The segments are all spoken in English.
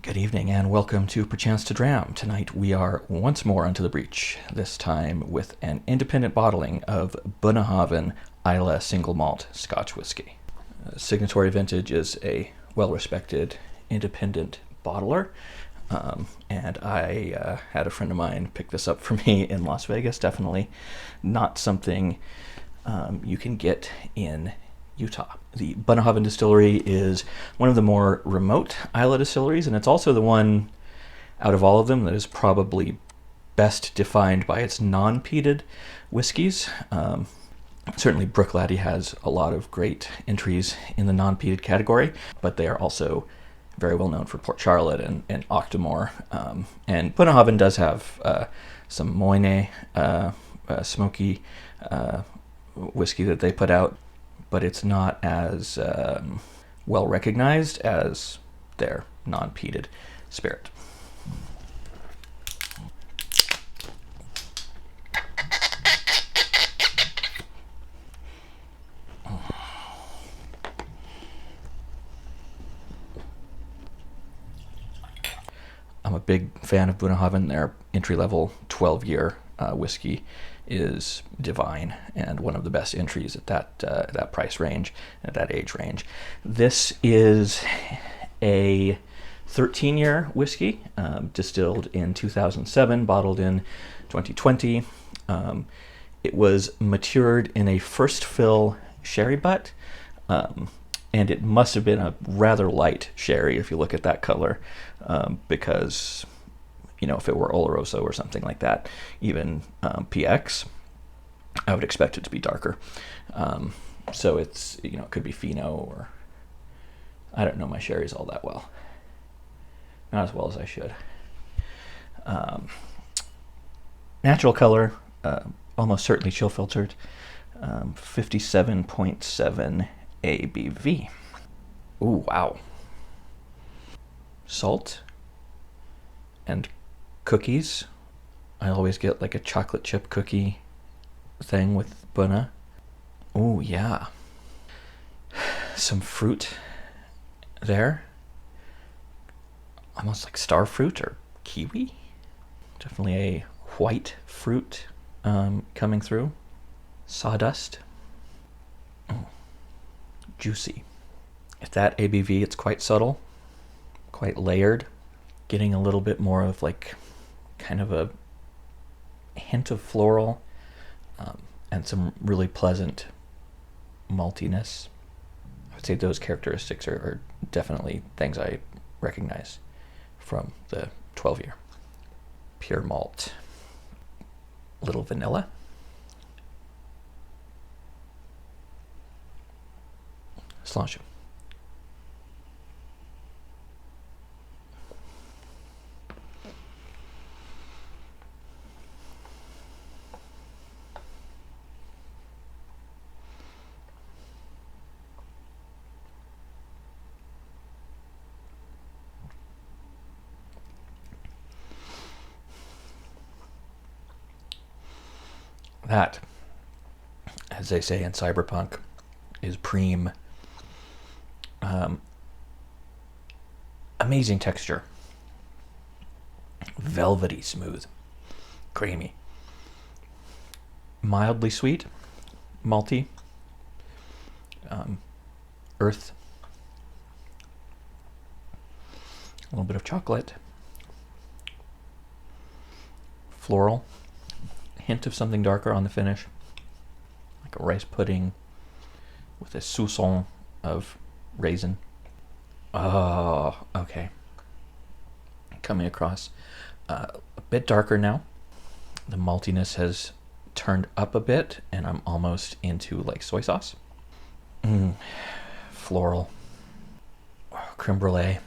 Good evening and welcome to Perchance to Dram. Tonight we are once more onto the breach, this time with an independent bottling of Bunnahabhain Islay Single Malt Scotch Whisky. Signatory Vintage is a well-respected independent bottler, and I had a friend of mine pick this up for me in Las Vegas. Definitely not something you can get in Utah. The Bunnahabhain Distillery is one of the more remote Islay distilleries, and it's also the one out of all of them that is probably best defined by its non-peated whiskeys. Certainly Bruichladdich has a lot of great entries in the non-peated category, but they are also very well known for Port Charlotte and Octomore. And Bunnahabhain does have some Moine smoky whiskey that they put out, but it's not as well recognized as their non-peated spirit. I'm a big fan of Bunnahabhain. Their entry-level 12-year whiskey is divine and one of the best entries at that price range, at that age range. This is a 13-year whiskey, distilled in 2007, bottled in 2020. It was matured in a first fill sherry butt, and it must have been a rather light sherry if you look at that color, because if it were Oloroso or something like that, even PX, I would expect it to be darker. So it's, it could be Fino, or I don't know my sherries all that well. Not as well as I should. Natural color, almost certainly chill filtered, 57.7 ABV. Ooh, wow. Salt and cookies. I always get like a chocolate chip cookie thing with Bunna. Oh yeah. Some fruit there. Almost like star fruit or kiwi. Definitely a white fruit coming through. Sawdust. Oh, juicy. At that ABV, it's quite subtle, quite layered, getting a little bit more of like kind of a hint of floral, and some really pleasant maltiness. I would say those characteristics are definitely things I recognize from the 12-year. Pure malt. Little vanilla. Sláinte. That, as they say in cyberpunk, is preem. Amazing texture. Velvety smooth. Creamy. Mildly sweet. Malty. Earth. A little bit of chocolate. Floral. Hint of something darker on the finish, like a rice pudding with a soupçon of raisin. Oh, okay. Coming across a bit darker now. The maltiness has turned up a bit, and I'm almost into like soy sauce. Floral. Creme brulee.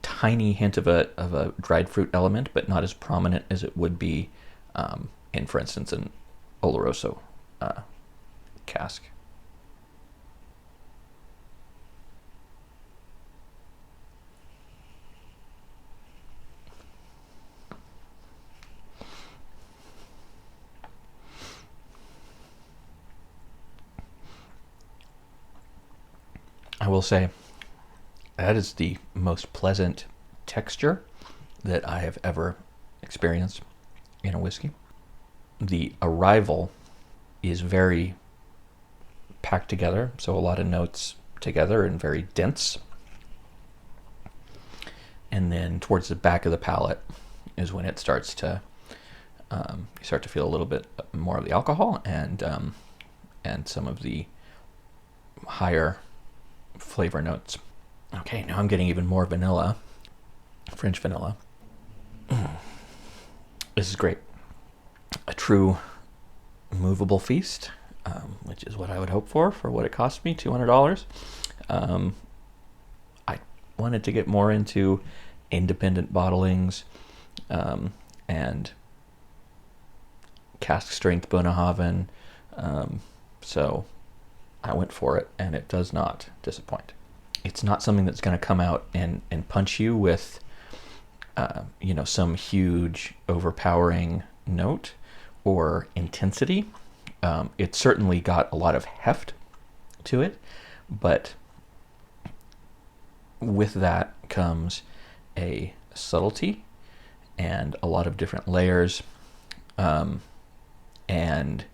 Tiny hint of a dried fruit element, but not as prominent as it would be in, for instance, an Oloroso cask. I will say that is the most pleasant texture that I have ever experienced in a whiskey. The arrival is very packed together, so a lot of notes together and very dense. And then towards the back of the palate is when it starts to, you start to feel a little bit more of the alcohol and some of the higher flavor notes. Okay, now I'm getting even more vanilla, French vanilla. This is great. A true movable feast, which is what I would hope for what it cost me, $200. I wanted to get more into independent bottlings and cask strength Bunnahabhain, so I went for it, and it does not disappoint. It's not something that's going to come out and punch you with some huge overpowering note or intensity. It certainly got a lot of heft to it, but with that comes a subtlety and a lot of different layers, and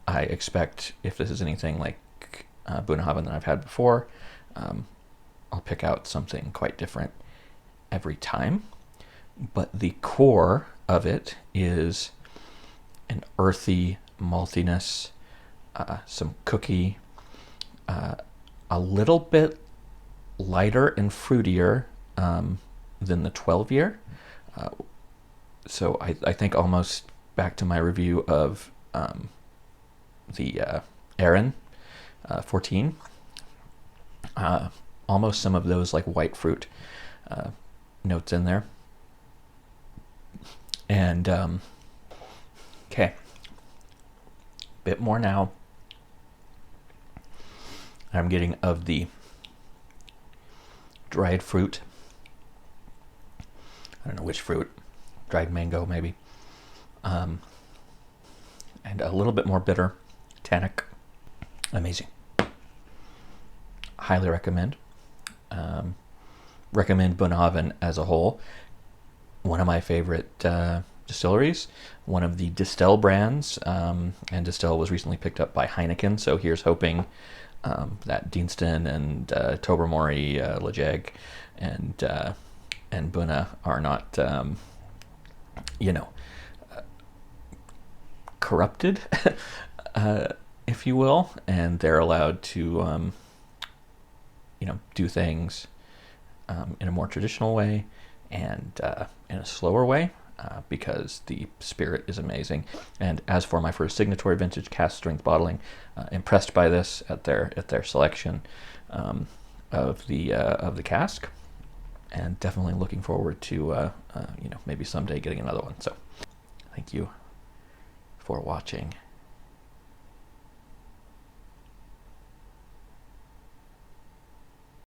I expect, if this is anything like Bunnahabhain that I've had before, I'll pick out something quite different every time. But the core of it is an earthy maltiness, some cookie, a little bit lighter and fruitier than the 12-year. So I think almost back to my review of the Aaron 14. Almost some of those like white fruit notes in there. And okay, bit more now. I'm getting of the dried fruit. I don't know which fruit, dried mango maybe, and a little bit more bitter, tannic. Amazing. Highly recommend. Recommend Bunnahabhain as a whole. One of my favorite distilleries, one of the Distell brands, and Distell was recently picked up by Heineken, so here's hoping that Deanston and Tobermory, Lejeune, and Bunna are not, corrupted, if you will, and they're allowed to, do things in a more traditional way and in a slower way, because the spirit is amazing. And as for my first Signatory Vintage Cask Strength bottling, impressed by this at their selection of the cask, and definitely looking forward to maybe someday getting another one. So thank you for watching.